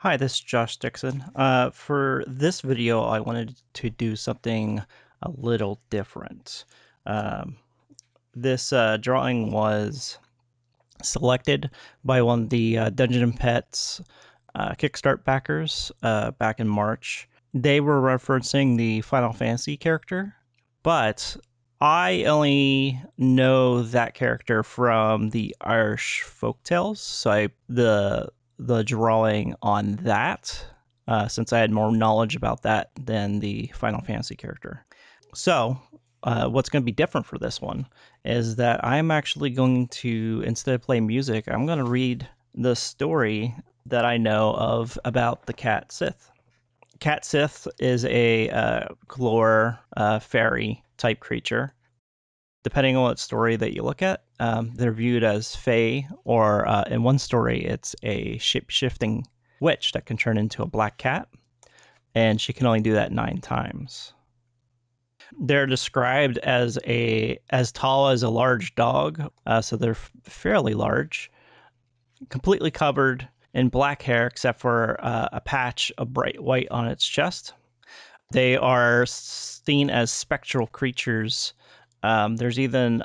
Hi, this is Josh Dixon. For this video, I wanted to do something a little different. Um, this drawing was selected by one of the Dungeon and Pets Kickstart backers back in March. They were referencing the Final Fantasy character, but I only know that character from the Irish Folktales, so the drawing on that, since I had more knowledge about that than the Final Fantasy character. So, what's going to be different for this one is that I'm actually going to, instead of playing music, I'm going to read the story that I know of about the Cat Sith. Cat Sith is a lore fairy type creature. Depending on what story that you look at, they're viewed as fae, or in one story, it's a shape-shifting witch that can turn into a black cat, and she can only do that 9 times. They're described as tall as a large dog, so they're fairly large, completely covered in black hair except for a patch of bright white on its chest. They are seen as spectral creatures. There's even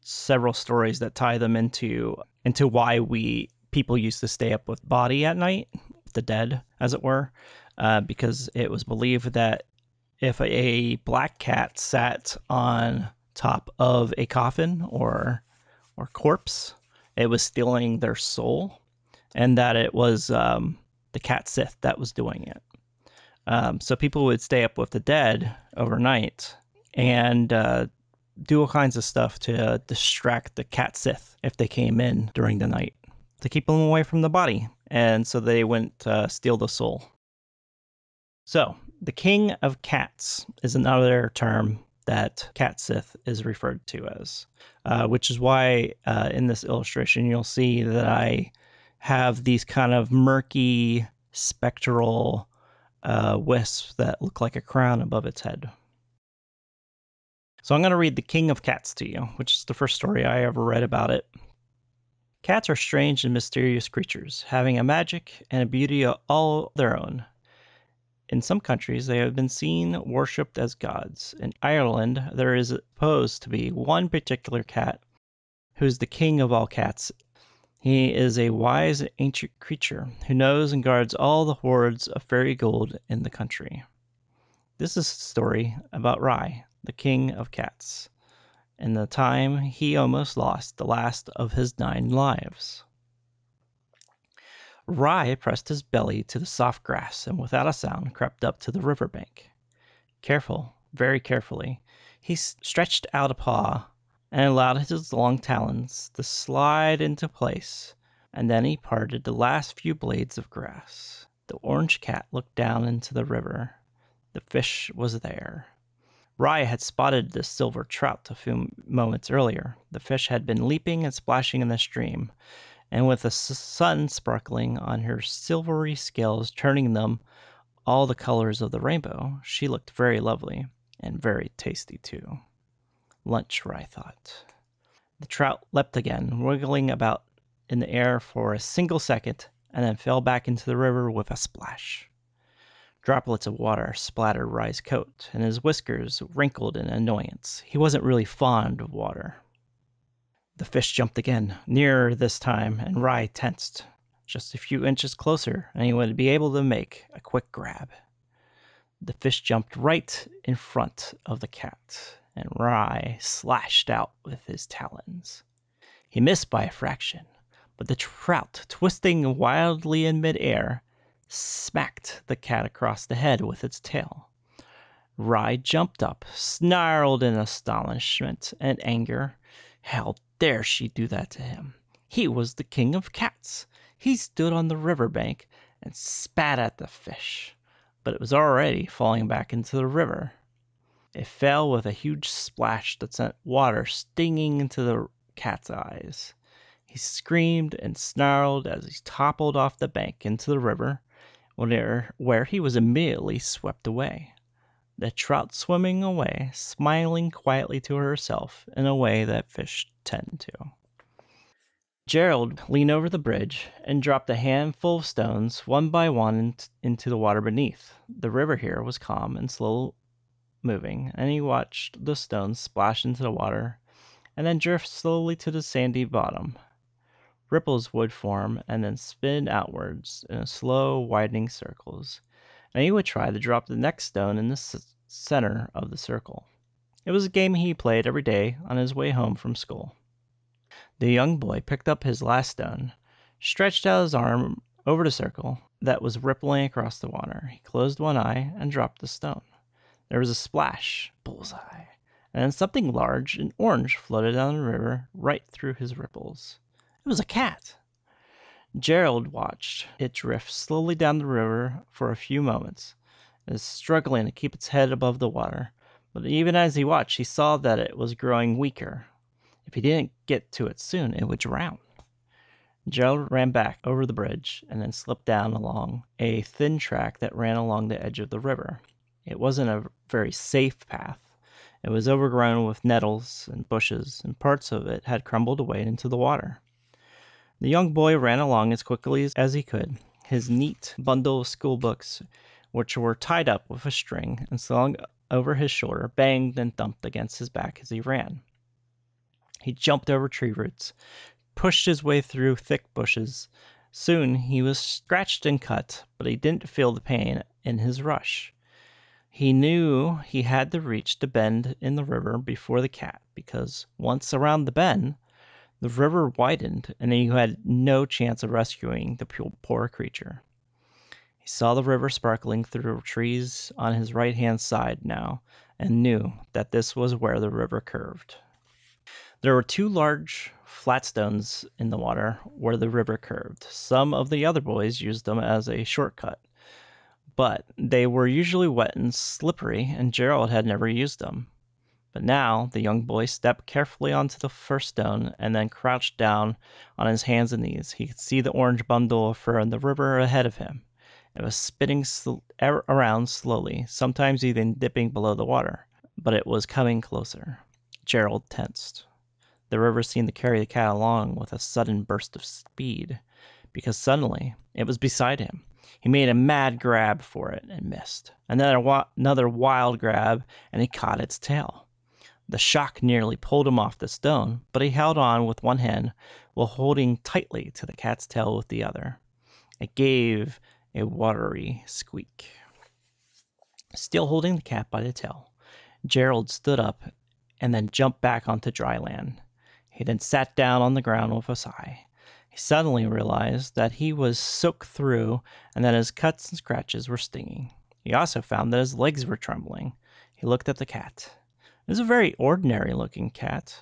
several stories that tie them into why people used to stay up with body at night, the dead, as it were, because it was believed that if a black cat sat on top of a coffin or corpse, it was stealing their soul, and that it was the Cat Sith that was doing it. So people would stay up with the dead overnight and do all kinds of stuff to distract the Cat Sith if they came in during the night to keep them away from the body, and so they wouldn't steal the soul. So, the King of Cats is another term that Cat Sith is referred to as, which is why in this illustration you'll see that I have these kind of murky, spectral wisps that look like a crown above its head. So I'm going to read The King of Cats to you, which is the first story I ever read about it. Cats are strange and mysterious creatures, having a magic and a beauty all their own. In some countries, they have been seen worshipped as gods. In Ireland, there is supposed to be one particular cat who is the king of all cats. He is a wise, ancient creature who knows and guards all the hoards of fairy gold in the country. This is a story about Rai, the king of cats, and the time he almost lost the last of his 9 lives. Rai pressed his belly to the soft grass and without a sound crept up to the river bank. Careful, very carefully, he stretched out a paw and allowed his long talons to slide into place, and then he parted the last few blades of grass. The orange cat looked down into the river. The fish was there. Rai had spotted the silver trout a few moments earlier. The fish had been leaping and splashing in the stream, and with the sun sparkling on her silvery scales, turning them all the colors of the rainbow, she looked very lovely, and very tasty too. Lunch, Rai thought. The trout leapt again, wiggling about in the air for a single second, and then fell back into the river with a splash. Droplets of water splattered Rai's coat, and his whiskers wrinkled in annoyance. He wasn't really fond of water. The fish jumped again, nearer this time, and Rai tensed. Just a few inches closer, and he would be able to make a quick grab. The fish jumped right in front of the cat, and Rai slashed out with his talons. He missed by a fraction, but the trout, twisting wildly in midair, smacked the cat across the head with its tail. Rai jumped up, snarled in astonishment and anger. How dare she do that to him? He was the king of cats. He stood on the river bank and spat at the fish, but it was already falling back into the river. It fell with a huge splash that sent water stinging into the cat's eyes. He screamed and snarled as he toppled off the bank into the river, where he was immediately swept away. The trout swimming away, smiling quietly to herself in a way that fish tend to. Gerald leaned over the bridge and dropped a handful of stones one by one into the water beneath. The river here was calm and slow moving, and he watched the stones splash into the water and then drift slowly to the sandy bottom. Ripples would form and then spin outwards in slow, widening circles, and he would try to drop the next stone in the center of the circle. It was a game he played every day on his way home from school. The young boy picked up his last stone, stretched out his arm over the circle that was rippling across the water. He closed one eye and dropped the stone. There was a splash, bullseye, and then something large and orange floated down the river right through his ripples. It was a cat. Gerald watched it drift slowly down the river for a few moments, struggling to keep its head above the water. But even as he watched, he saw that it was growing weaker. If he didn't get to it soon, it would drown. Gerald ran back over the bridge and then slipped down along a thin track that ran along the edge of the river. It wasn't a very safe path. It was overgrown with nettles and bushes, and parts of it had crumbled away into the water. The young boy ran along as quickly as he could. His neat bundle of school books, which were tied up with a string and slung over his shoulder, banged and thumped against his back as he ran. He jumped over tree roots, pushed his way through thick bushes. Soon he was scratched and cut, but he didn't feel the pain in his rush. He knew he had to reach the bend in the river before the cat, because once around the bend, the river widened and he had no chance of rescuing the poor creature. He saw the river sparkling through trees on his right-hand side now, and knew that this was where the river curved. There were two large flat stones in the water where the river curved. Some of the other boys used them as a shortcut, but they were usually wet and slippery, and Gerald had never used them. But now the young boy stepped carefully onto the first stone and then crouched down on his hands and knees. He could see the orange bundle of fur in the river ahead of him. It was spinning around slowly, sometimes even dipping below the water, but it was coming closer. Gerald tensed. The river seemed to carry the cat along with a sudden burst of speed, because suddenly it was beside him. He made a mad grab for it and missed. Another wild grab, and he caught its tail. The shock nearly pulled him off the stone, but he held on with one hand while holding tightly to the cat's tail with the other. It gave a watery squeak. Still holding the cat by the tail, Gerald stood up and then jumped back onto dry land. He then sat down on the ground with a sigh. He suddenly realized that he was soaked through and that his cuts and scratches were stinging. He also found that his legs were trembling. He looked at the cat. It was a very ordinary-looking cat,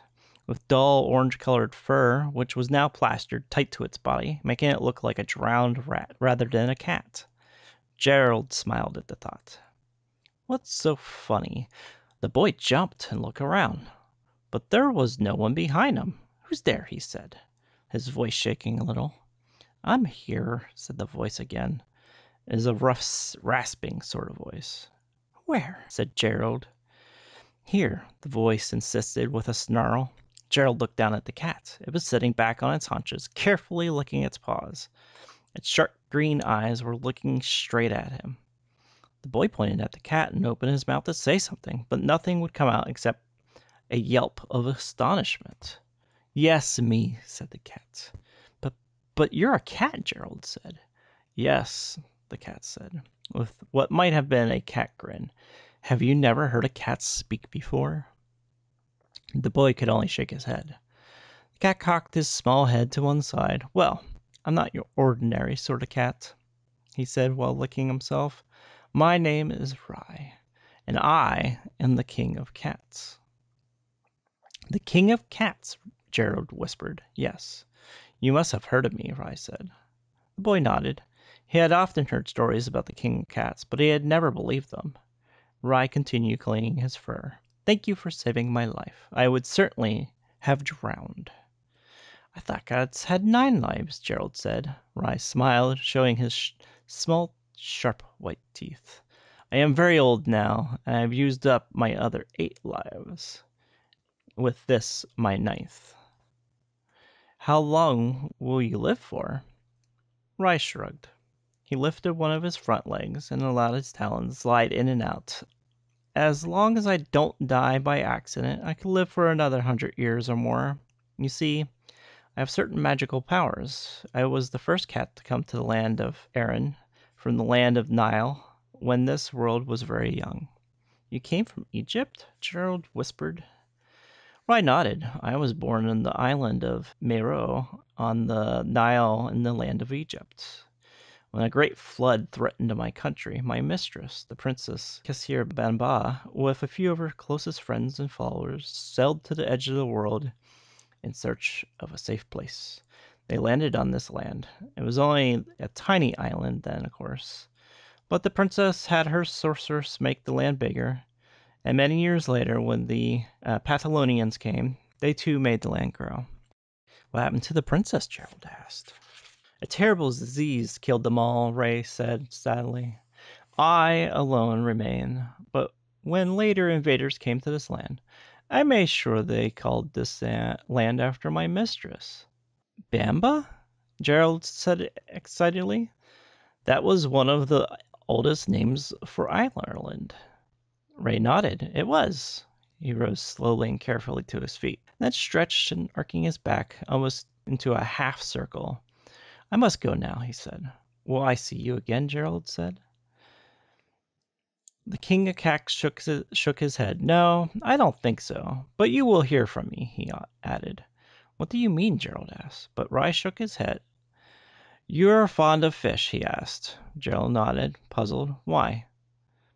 with dull orange-colored fur, which was now plastered tight to its body, making it look like a drowned rat rather than a cat. Gerald smiled at the thought. What's so funny? The boy jumped and looked around, but there was no one behind him. Who's there? He said, his voice shaking a little. I'm here, said the voice again. It is a rough, rasping sort of voice. Where? Said Gerald. Here, the voice insisted with a snarl. Gerald looked down at the cat. It was sitting back on its haunches, carefully licking its paws. Its sharp green eyes were looking straight at him. The boy pointed at the cat and opened his mouth to say something, but nothing would come out except a yelp of astonishment. Yes, me, said the cat. But you're a cat, Gerald said. Yes, the cat said, with what might have been a cat grin. Have you never heard a cat speak before? The boy could only shake his head. The cat cocked his small head to one side. Well, I'm not your ordinary sort of cat, he said while licking himself. My name is Rye, and I am the king of cats. The king of cats, Gerald whispered. Yes, you must have heard of me, Rye said. The boy nodded. He had often heard stories about the king of cats, but he had never believed them. Rye continued cleaning his fur. Thank you for saving my life. I would certainly have drowned. I thought cats had 9 lives, Gerald said. Rye smiled, showing his small, sharp white teeth. I am very old now, and I have used up my other 8 lives. With this, my 9th. How long will you live for? Rice shrugged. He lifted one of his front legs and allowed his talons to slide in and out. As long as I don't die by accident, I could live for another 100 years or more. You see, I have certain magical powers. I was the first cat to come to the land of Erin from the land of Nile when this world was very young. You came from Egypt? Gerald whispered. I nodded. I was born on the island of Meroe on the Nile in the land of Egypt. When a great flood threatened my country, my mistress, the Princess Kassir Banba, with a few of her closest friends and followers, sailed to the edge of the world in search of a safe place. They landed on this land. It was only a tiny island then, of course. But the princess had her sorceress make the land bigger, and many years later, when the Patagonians came, they too made the land grow. What happened to the princess? Gerald asked. A terrible disease killed them all, Ray said sadly. I alone remain, but when later invaders came to this land, I made sure they called this land after my mistress. Bamba? Gerald said excitedly. That was one of the oldest names for Ireland. Ray nodded. It was. He rose slowly and carefully to his feet, then stretched and arcing his back almost into a half circle. I must go now, he said. Will I see you again? Gerald said. The king of cats shook his head. No, I don't think so. But you will hear from me, he added. What do you mean? Gerald asked. But Rai shook his head. You're fond of fish, he asked. Gerald nodded, puzzled. Why?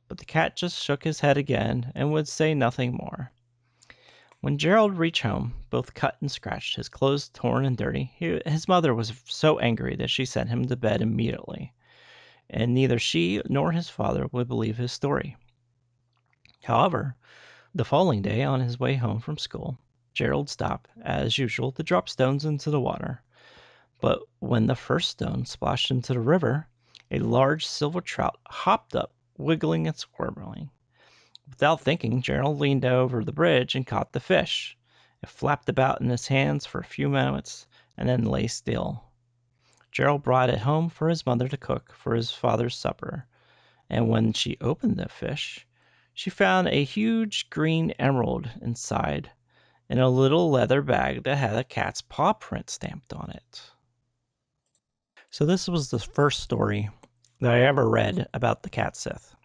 But the cat just shook his head again and would say nothing more. When Gerald reached home, both cut and scratched, his clothes torn and dirty, his mother was so angry that she sent him to bed immediately, and neither she nor his father would believe his story. However, the following day, on his way home from school, Gerald stopped, as usual, to drop stones into the water. But when the first stone splashed into the river, a large silver trout hopped up, wiggling and squirming. Without thinking, Gerald leaned over the bridge and caught the fish. It flapped about in his hands for a few minutes and then lay still. Gerald brought it home for his mother to cook for his father's supper, and when she opened the fish, she found a huge green emerald inside in a little leather bag that had a cat's paw print stamped on it. So this was the first story that I ever read about the Cat Sith.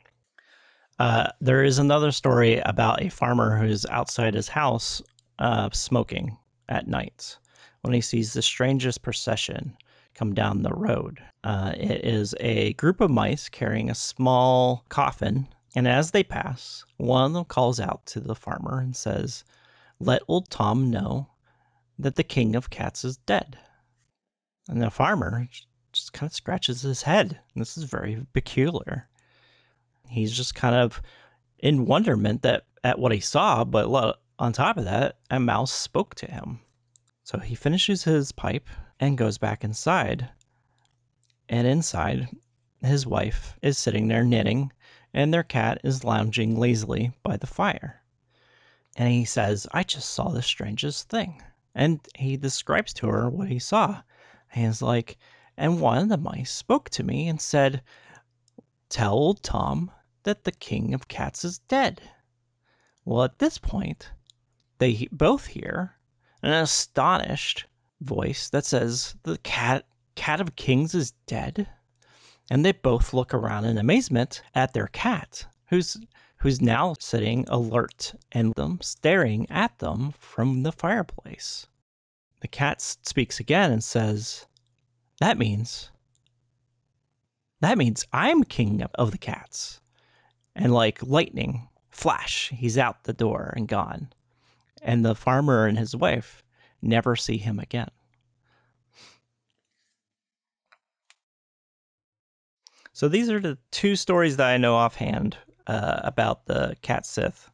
There is another story about a farmer who's outside his house smoking at night when he sees the strangest procession come down the road. It is a group of mice carrying a small coffin, and as they pass, one of them calls out to the farmer and says, "Let old Tom know that the king of cats is dead." And the farmer just kind of scratches his head. This is very peculiar. He's just kind of in wonderment at what he saw, but on top of that, a mouse spoke to him. So he finishes his pipe and goes back inside. And inside, his wife is sitting there knitting, and their cat is lounging lazily by the fire. And he says, I just saw the strangest thing. And he describes to her what he saw. And he's like, and one of the mice spoke to me and said, tell old Tom that the king of cats is dead. Well, at this point, they both hear an astonished voice that says, the cat of kings is dead? And they both look around in amazement at their cat, who's now sitting alert and them staring at them from the fireplace. The cat speaks again and says, that means I'm king of the cats. And like lightning flash, he's out the door and gone. And the farmer and his wife never see him again. So these are the two stories that I know offhand about the Cat Sith.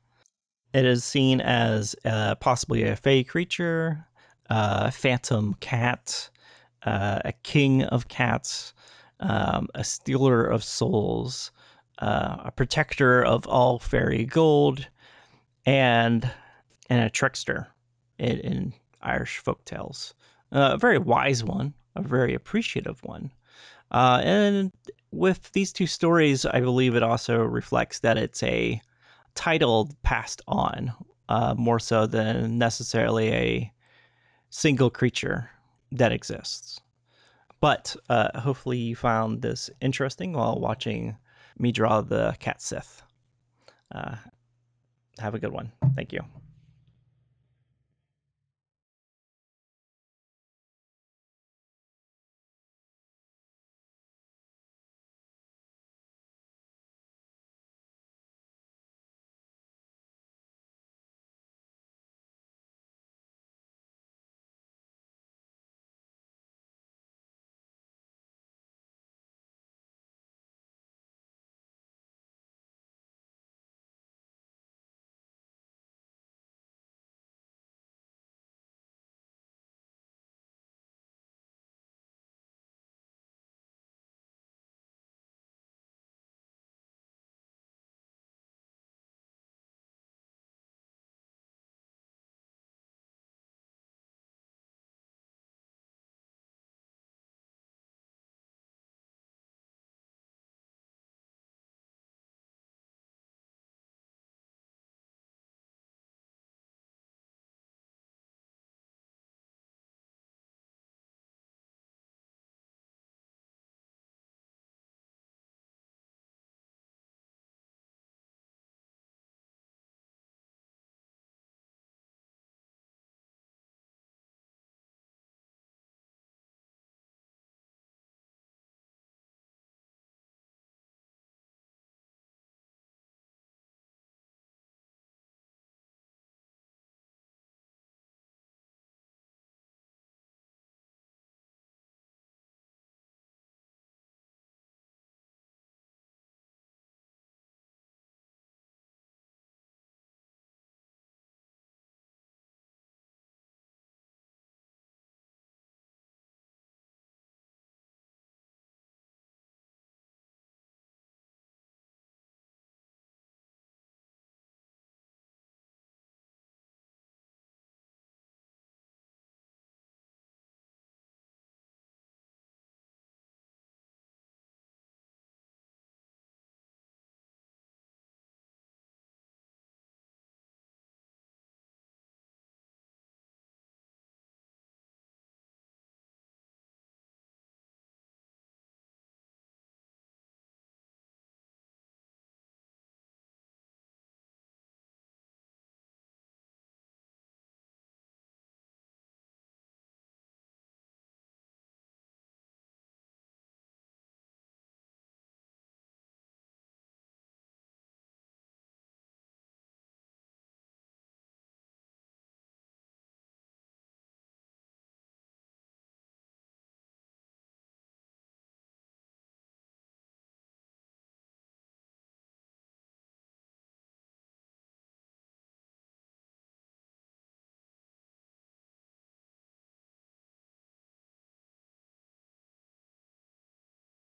It is seen as possibly a fey creature, a phantom cat, a king of cats, a stealer of souls, a protector of all fairy gold, and a trickster in Irish folktales. A very wise one, a very appreciative one. And with these two stories, I believe it also reflects that it's a title passed on, more so than necessarily a single creature that exists. But hopefully you found this interesting while watching me draw the Cat Sith. Uh, have a good one. Thank you.